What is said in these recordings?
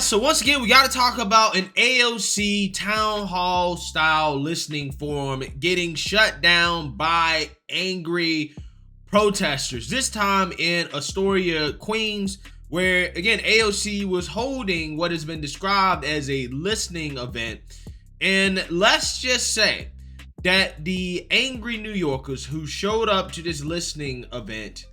so once again, we got to talk about an AOC town hall style listening forum getting shut down by angry protesters. This time in Astoria, Queens, where again, AOC was holding what has been described as a listening event. And let's just say that the angry New Yorkers who showed up to this listening event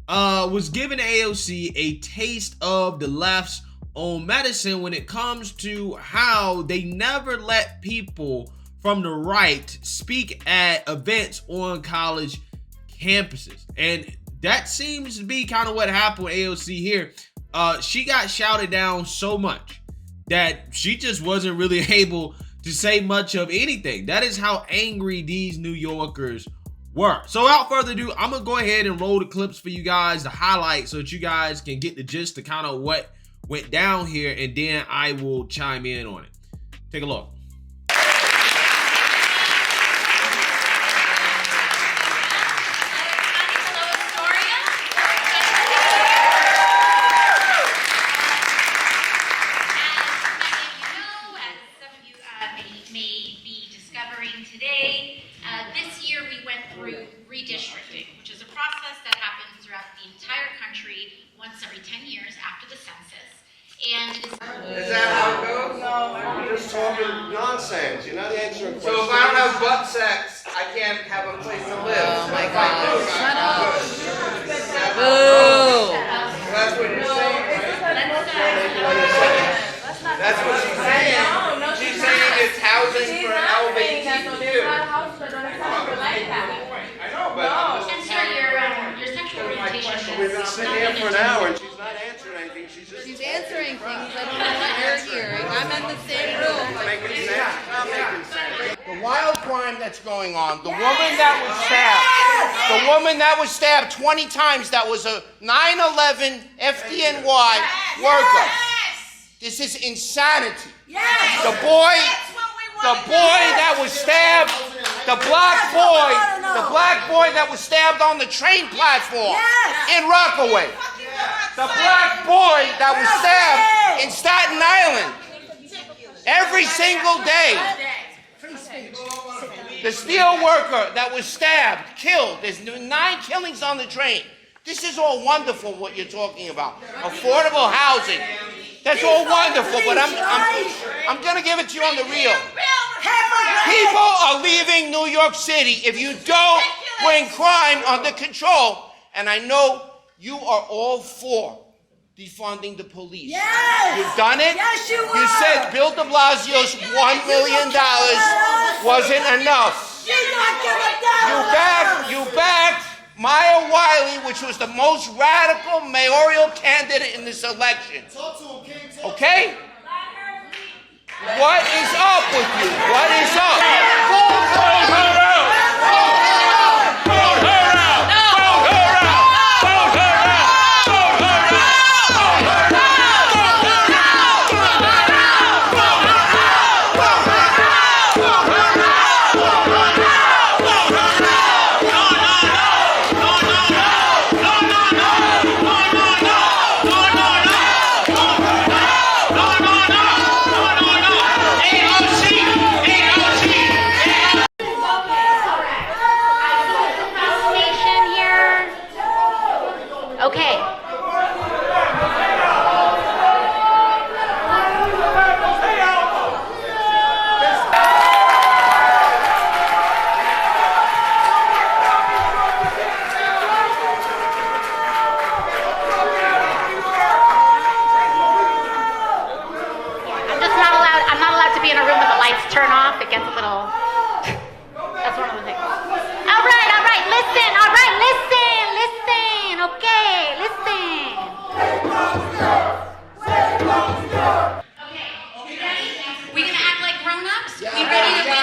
was giving AOC a taste of the left's own medicine when it comes to how they never let people from the right speak at events on college campuses. And that seems to be kind of what happened with AOC here. She got shouted down so much that she just wasn't really able to say much of anything. That is how angry these New Yorkers were. So without further ado, I'm gonna go ahead and roll the clips for you guys, the highlights, so that you guys can get the gist of kind of what went down here, and then I will chime in on it. Take a look. Redistricting, which is a process that happens throughout the entire country once every 10 years after the census. And is that how it goes? No, you're just talking nonsense. You're not answering questions. So if I don't have butt sex, I can't have a place to live. Oh my God! Shut up! Boo! That's what you're saying, right? That's what she's saying. She's saying it's housing for LGBTQ. and sir, your sexual orientation We've been sitting here for an hour and she's not answering anything. She's answering things. I don't know what you're hearing. I'm in the same room. Making sense. Not making sense. The wild crime that's going on, the woman that was stabbed 20 times, that was a 9/11 FDNY worker. This is insanity. The boy that was stabbed, the black boy that was stabbed on the train platform in Rockaway. The black boy that was stabbed in Staten Island. Every single day. The steel worker that was stabbed, killed. There's 9 killings on the train. This is all wonderful what you're talking about. Affordable housing. That's all wonderful, but I'm going to give it to you on the real. People are leaving New York City if you don't bring crime under control. And I know you are all for defunding the police. Yes! You've done it. Yes, you are. You said Bill de Blasio's $1 million wasn't enough. You backed Maya Wiley, which was the most radical mayoral candidate in this election. Okay? What is up with you? What is up? okay. I'm not allowed to be in a room with the lights turn off. It gets a little. That's one of the things. All right, listen. Okay, listen. Okay, you ready? We gonna act like grown-ups? We ready to win?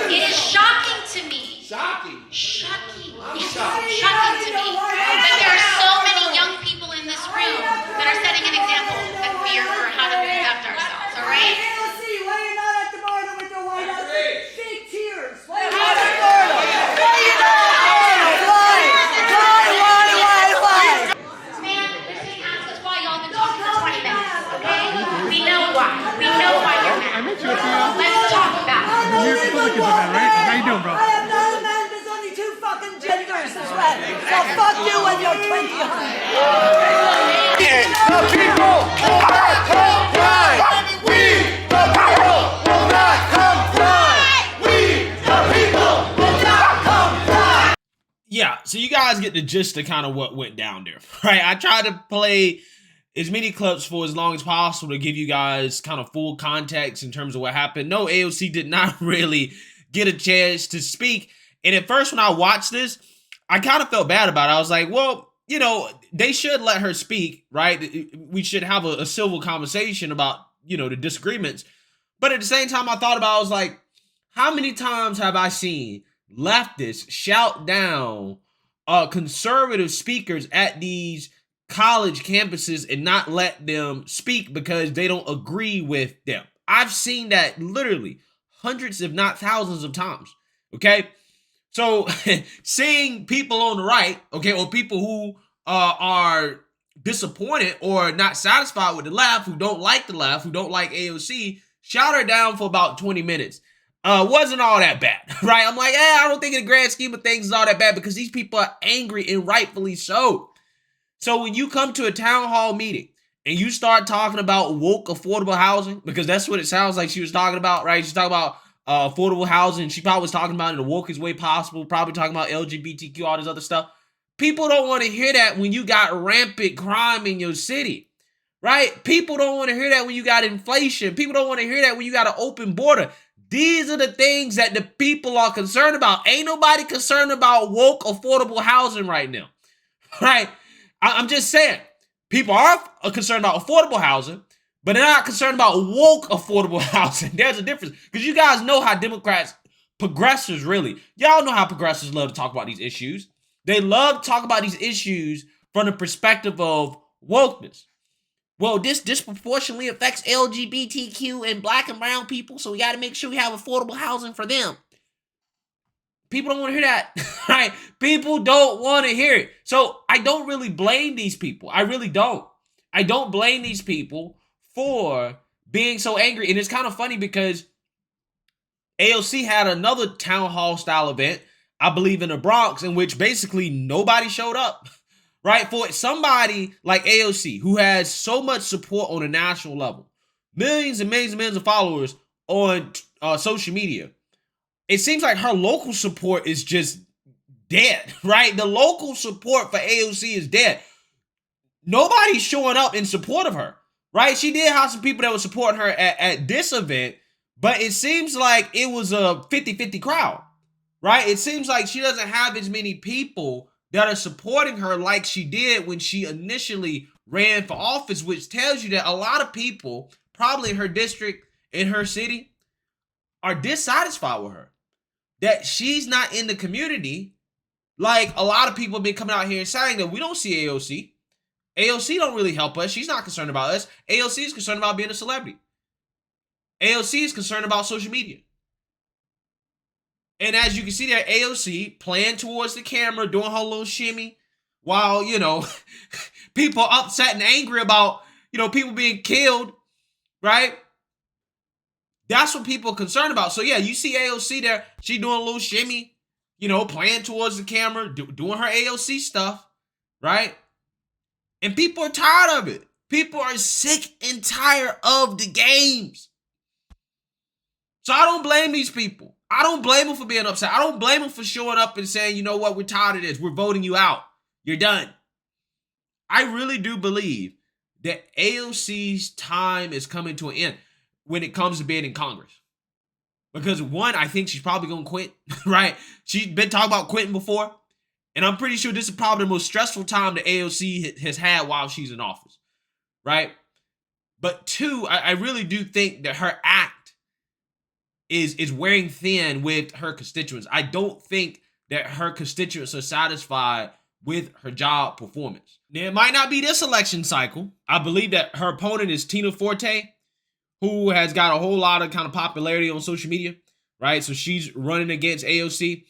It is shocking to me. Shocking to me that there are so many young people in this room that are setting an example for how to conduct ourselves, all right? AOC, why are you not at the border with the White House? Fake tears. Why are you not at the border? Why? Man, this ain't ask us why y'all been talking why. We know why you're I mad. met you at Let's talk about it. the New York Republicans event, right? How you doing, bro? I am not a man, there's only two fucking genders as well. So fuck you and your 20 The people will not comply. We, the people, will not comply. We, the people, will not comply. Yeah, so you guys get the gist of kind of what went down there, right? I tried to play as many clips for as long as possible to give you guys kind of full context in terms of what happened. No, AOC did not really get a chance to speak. And at first when I watched this, I kind of felt bad about it. I was like, well, you know, they should let her speak, right? We should have a civil conversation about, you know, the disagreements. But at the same time, I thought about, I was like, how many times have I seen leftists shout down conservative speakers at these college campuses and not let them speak because they don't agree with them? I've seen that literally hundreds, if not thousands of times, okay? So seeing people on the right, okay, or people who are disappointed or not satisfied with the left, who don't like the left, who don't like AOC, shout her down for about 20 minutes. Wasn't all that bad, right? I'm like, I don't think in the grand scheme of things is all that bad because these people are angry and rightfully so. So when you come to a town hall meeting and you start talking about woke affordable housing, because that's what it sounds like she was talking about, right? She's talking about affordable housing. She probably was talking about it in the wokest way possible, probably talking about LGBTQ, all this other stuff. People don't want to hear that when you got rampant crime in your city, right? People don't want to hear that when you got inflation. People don't want to hear that when you got an open border. These are the things that the people are concerned about. Ain't nobody concerned about woke affordable housing right now, right? I'm just saying, people are concerned about affordable housing, but they're not concerned about woke affordable housing. There's a difference. Because you guys know how Democrats, progressives really, y'all know how progressives love to talk about these issues. They love to talk about these issues from the perspective of wokeness. Well, this disproportionately affects LGBTQ and black and brown people, so we got to make sure we have affordable housing for them. People don't want to hear that, right? People don't want to hear it. So I don't really blame these people. I really don't. I don't blame these people for being so angry. And it's kind of funny because AOC had another town hall style event, I believe in the Bronx, in which basically nobody showed up, right? For somebody like AOC, who has so much support on a national level, millions and millions and millions of followers on social media, it seems like her local support is just dead, right? The local support for AOC is dead. Nobody's showing up in support of her, right? She did have some people that were supporting her at this event, but it seems like it was a 50-50 crowd, right? It seems like she doesn't have as many people that are supporting her like she did when she initially ran for office, which tells you that a lot of people, probably in her district, in her city, are dissatisfied with her. That she's not in the community like a lot of people have been coming out here and saying that we don't see AOC. AOC don't really help us. She's not concerned about us. AOC is concerned about being a celebrity. AOC is concerned about social media. And as you can see there, AOC playing towards the camera, doing her little shimmy, while, you know, people upset and angry about, you know, people being killed, right? That's what people are concerned about. So yeah, you see AOC there, she doing a little shimmy, you know, playing towards the camera, doing her AOC stuff, right? And people are tired of it. People are sick and tired of the games. So I don't blame these people. I don't blame them for being upset. I don't blame them for showing up and saying, you know what, we're tired of this. We're voting you out. You're done. I really do believe that AOC's time is coming to an end when it comes to being in Congress. Because one, I think she's probably going to quit, right? She's been talking about quitting before. And I'm pretty sure this is probably the most stressful time that AOC has had while she's in office, right? But two, I really do think that her act is wearing thin with her constituents. I don't think that her constituents are satisfied with her job performance. Now, it might not be this election cycle. I believe that her opponent is Tina Forte, who has got a whole lot of kind of popularity on social media, right? So she's running against AOC.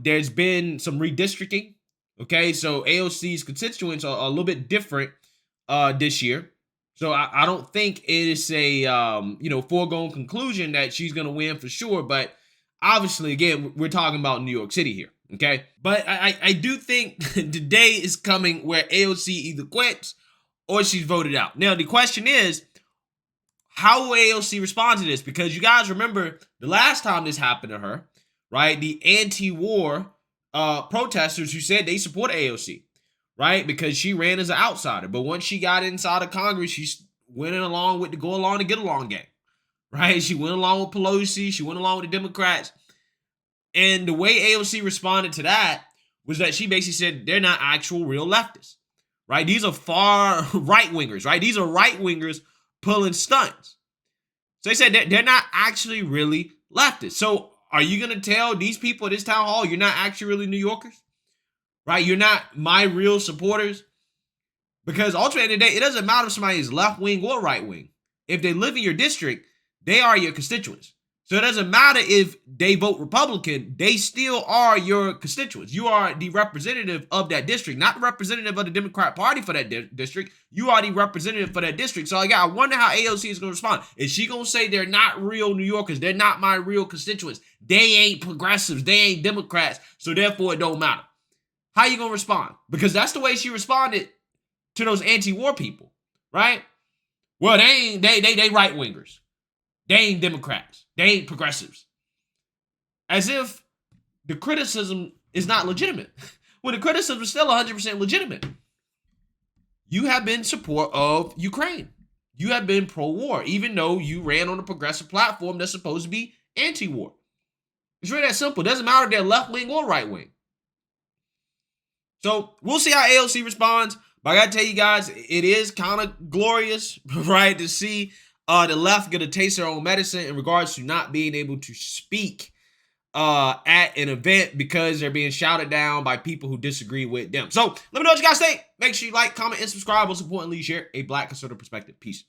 There's been some redistricting, okay? So AOC's constituents are a little bit different this year. So I don't think it is a foregone conclusion that she's gonna win for sure. But obviously, again, we're talking about New York City here, okay? But I do think the day is coming where AOC either quits or she's voted out. Now the question is, how will AOC respond to this? Because you guys remember the last time this happened to her, right? The anti-war protesters who said they support AOC. Right? Because she ran as an outsider. But once she got inside of Congress, she went along with the go along to get along game. Right? She went along with Pelosi. She went along with the Democrats. And the way AOC responded to that was that she basically said they're not actual real leftists. Right? These are far right-wingers. Right? These are right-wingers pulling stunts. So they said they're not actually really leftists. So are you going to tell these people at this town hall you're not actually really New Yorkers? Right? You're not my real supporters. Because ultimately, at the end of the day, it doesn't matter if somebody is left wing or right wing. If they live in your district, they are your constituents. So it doesn't matter if they vote Republican, they still are your constituents. You are the representative of that district, not the representative of the Democrat Party for that district. You are the representative for that district. So I wonder how AOC is going to respond. Is she going to say they're not real New Yorkers? They're not my real constituents. They ain't progressives. They ain't Democrats. So therefore, it don't matter. How you going to respond? Because that's the way she responded to those anti-war people, right? Well, they right-wingers. They ain't Democrats. They ain't progressives. As if the criticism is not legitimate. Well, the criticism is still 100% legitimate. You have been in support of Ukraine. You have been pro-war, even though you ran on a progressive platform that's supposed to be anti-war. It's really that simple. It doesn't matter if they're left-wing or right-wing. So we'll see how AOC responds. But I got to tell you guys, it is kind of glorious, right, to see the left get a taste of their own medicine in regards to not being able to speak at an event because they're being shouted down by people who disagree with them. So let me know what you guys think. Make sure you like, comment, and subscribe. Most importantly, share a Black conservative perspective. Peace.